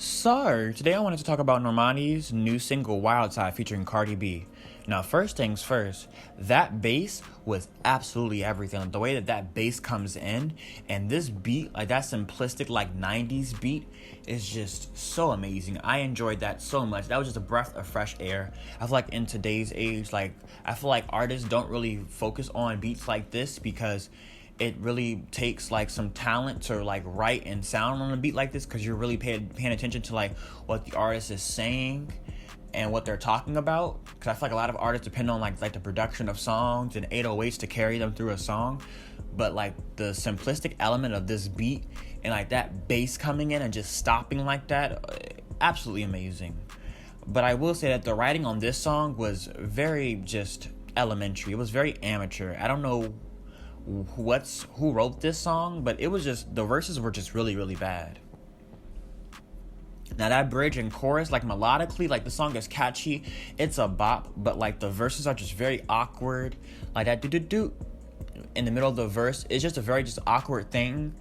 So, today I wanted to talk about Normani's new single Wild Side featuring Cardi B. Now, first things first, that bass was absolutely everything. Like, the way that bass comes in and this beat, like that simplistic, like 90s beat, is just so amazing. I enjoyed that so much. That was just a breath of fresh air. I feel like in today's age, I feel like artists don't really focus on beats like this because it really takes like some talent to like write and sound on a beat like this, because you're really paying attention to like what the artist is saying and what they're talking about. Because I feel like a lot of artists depend on like the production of songs and 808s to carry them through a song, but like the simplistic element of this beat and like that bass coming in and just stopping like that, absolutely amazing. But I will say that the writing on this song was very just elementary. It was very amateur. I don't know who wrote this song, but it was just, the verses were just really bad. Now that bridge and chorus, like melodically, like the song is catchy, it's a bop, but like the verses are just very awkward. Like that do in the middle of the verse, it's just a very just awkward thing.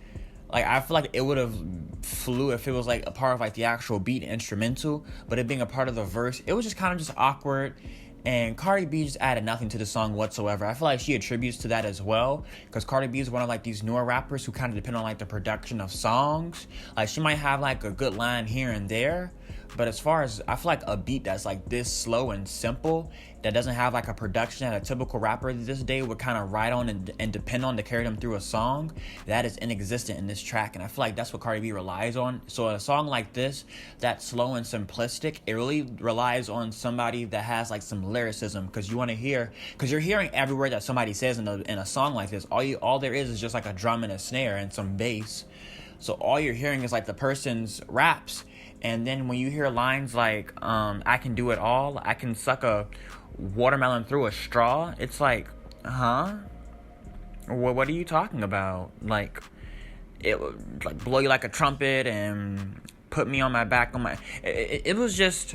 Like I feel like it would have flew if it was like a part of like the actual beat instrumental, but it being a part of the verse, it was just kind of just awkward. And Cardi B just added nothing to the song whatsoever. I feel like she attributes to that as well, because Cardi B is one of like these newer rappers who kind of depend on like the production of songs. Like she might have like a good line here and there, but as far as I feel like a beat that's like this slow and simple, that doesn't have like a production that a typical rapper this day would kind of ride on and depend on to carry them through a song, that is inexistent in this track. And I feel like that's what Cardi B relies on. So a song like this, that's slow and simplistic, it really relies on somebody that has like some lyricism, because you want to hear, because you're hearing every word that somebody says in a song like this. All there is just like a drum and a snare and some bass. So all you're hearing is like the person's raps. And then when you hear lines like, I can do it all, I can suck a watermelon through a straw, it's like, huh? What are you talking about? Like, it would like blow you like a trumpet and put me on my back on my... It was just...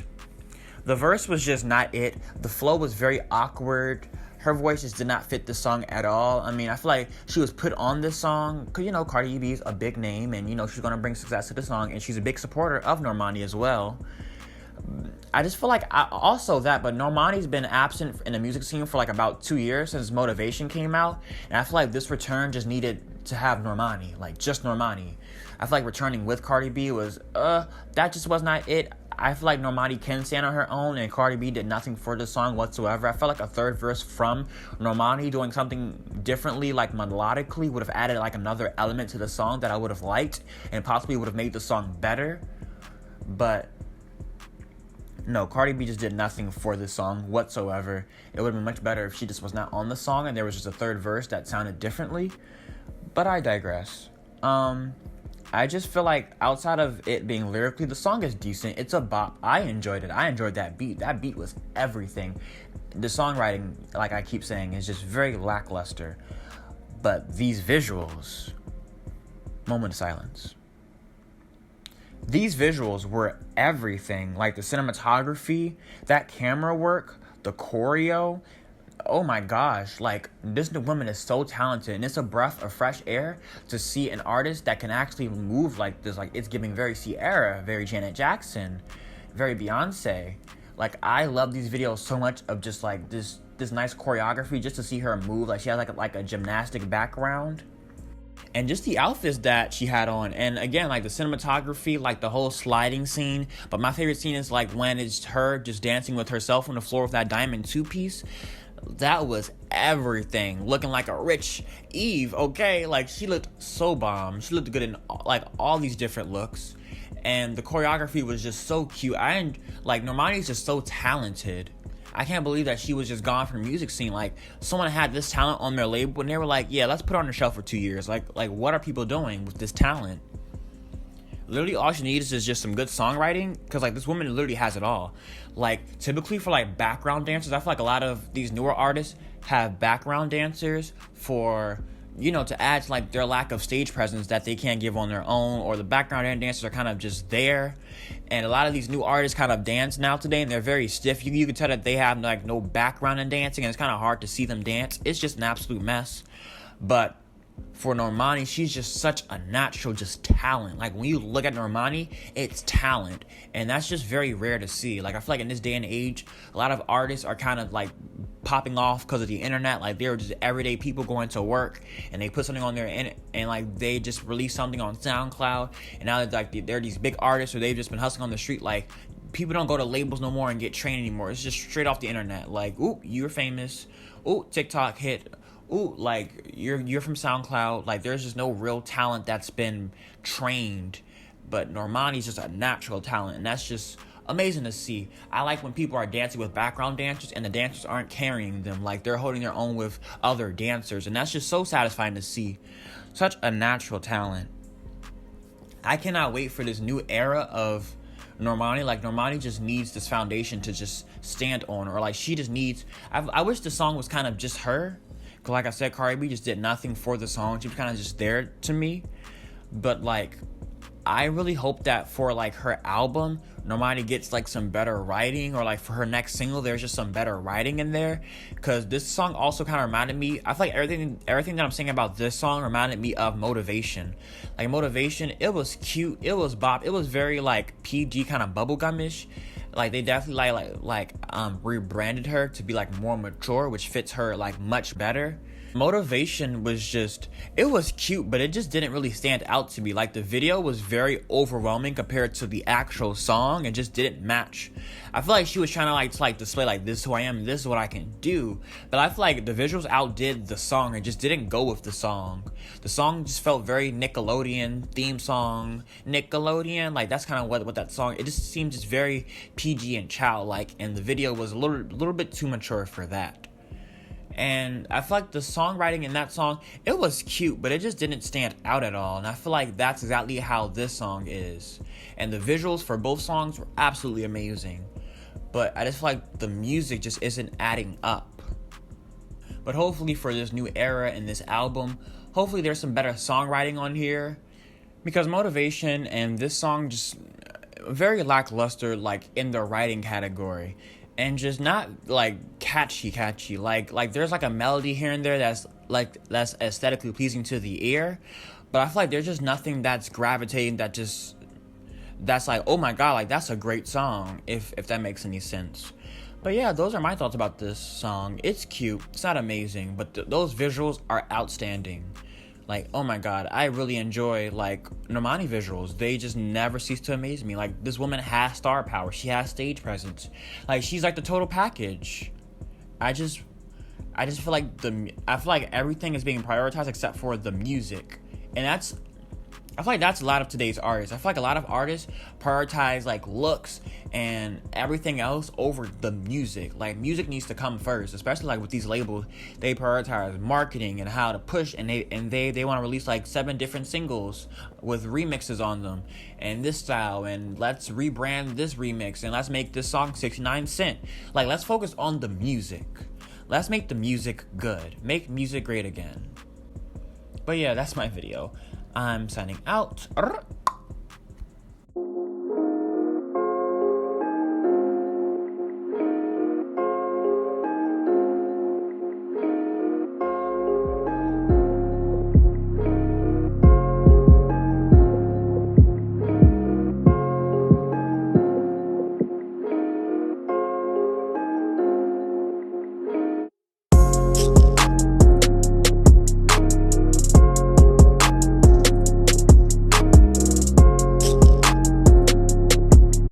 The verse was just not it. The flow was very awkward. Her voice just did not fit the song at all. I mean, I feel like she was put on this song because, you know, Cardi B is a big name and, you know, she's going to bring success to the song, and she's a big supporter of Normani as well. I just feel like but Normani's been absent in the music scene for like about 2 years since Motivation came out, and I feel like this return just needed to have Normani, like just Normani. I feel like returning with Cardi B was, that just was not it. I feel like Normani can stand on her own, and Cardi B did nothing for the song whatsoever. I felt like a third verse from Normani doing something differently, like melodically, would have added like another element to the song that I would have liked and possibly would have made the song better. But no, Cardi B just did nothing for this song whatsoever. It would have been much better if she just was not on the song and there was just a third verse that sounded differently. But I digress. I just feel like outside of it being lyrically, the song is decent. It's a bop. I enjoyed it. I enjoyed that beat. That beat was everything. The songwriting, like I keep saying, is just very lackluster. But these visuals, moment of silence. These visuals were everything. Like the cinematography, that camera work, the choreo. Oh my gosh, like this woman is so talented, and it's a breath of fresh air to see an artist that can actually move like this. Like it's giving very Ciara, very Janet Jackson, very Beyonce. Like I love these videos so much of just like this nice choreography, just to see her move. Like she has like a gymnastic background. And just the outfits that she had on. And again, like the cinematography, like the whole sliding scene. But my favorite scene is like when it's her just dancing with herself on the floor with that diamond two-piece. That was everything. Looking like a rich Eve, okay? Like she looked so bomb. She looked good in like all these different looks. And the choreography was just so cute. Normani's just so talented. I can't believe that she was just gone from the music scene. Like, someone had this talent on their label, and they were like, yeah, let's put her on the shelf for 2 years. Like what are people doing with this talent? Literally, all she needs is just some good songwriting, because, like, this woman literally has it all. Like, typically for, like, background dancers, I feel like a lot of these newer artists have background dancers for, you know, to add to, like, their lack of stage presence that they can't give on their own, or the background dancers are kind of just there. And a lot of these new artists kind of dance now today, and they're very stiff. You can tell that they have, like, no background in dancing, and it's kind of hard to see them dance. It's just an absolute mess. But for Normani, she's just such a natural just talent. Like when you look at Normani, it's talent, and that's just very rare to see. Like I feel like in this day and age, a lot of artists are kind of like popping off because of the internet. Like they're just everyday people going to work and they put something on there and like they just release something on SoundCloud, and now they're these big artists, or they've just been hustling on the street. Like people don't go to labels no more and get trained anymore. It's just straight off the internet. Like, ooh, you're famous. Ooh, TikTok hit. Ooh, like you're from SoundCloud. Like there's just no real talent that's been trained. But Normani's just a natural talent, and that's just amazing to see. I like when people are dancing with background dancers and the dancers aren't carrying them. Like they're holding their own with other dancers, and that's just so satisfying to see. Such a natural talent. I cannot wait for this new era of Normani. Like Normani just needs this foundation to just stand on, or like she just needs. I wish the song was kind of just her. Cause like I said, Cardi B just did nothing for the song. She was kind of just there to me. But like, I really hope that for like her album, Normani gets like some better writing, or like for her next single, there's just some better writing in there. Cause this song also kind of reminded me. I feel like everything that I'm saying about this song reminded me of Motivation. Like Motivation, it was cute, it was bop, it was very like PG kind of bubblegumish. Like they definitely rebranded her to be like more mature, which fits her like much better. Motivation was just, it was cute, but it just didn't really stand out to me. Like the video was very overwhelming compared to the actual song, and just didn't match. I feel like she was trying to like display like, this is who I am, this is what I can do. But I feel like the visuals outdid the song and just didn't go with the song. The song just felt very Nickelodeon theme song. Nickelodeon, like that's kind of what that song, it just seemed just very PG and childlike, and the video was a little bit too mature for that. And I feel like the songwriting in that song, it was cute, but it just didn't stand out at all. And I feel like that's exactly how this song is. And the visuals for both songs were absolutely amazing. But I just feel like the music just isn't adding up. But hopefully for this new era and this album, hopefully there's some better songwriting on here. Because Motivation and this song just very lackluster, like in the writing category. And just not like catchy. Like there's like a melody here and there that's aesthetically pleasing to the ear, but I feel like there's just nothing that's gravitating, that's like, oh my god, like that's a great song, if that makes any sense. But yeah, those are my thoughts about this song. It's cute, it's not amazing, but those visuals are outstanding. Like, oh my god, I really enjoy like Normani visuals. They just never cease to amaze me. Like, this woman has star power. She has stage presence. Like, she's like the total package. I just feel like everything is being prioritized except for the music. And I feel like that's a lot of today's artists. I feel like a lot of artists prioritize like looks and everything else over the music. Like music needs to come first, especially like with these labels. They prioritize marketing and how to push, and they want to release like 7 different singles with remixes on them and this style, and let's rebrand this remix and let's make this song 69 cent. Like, let's focus on the music. Let's make the music good. Make music great again. But yeah, that's my video. I'm signing out.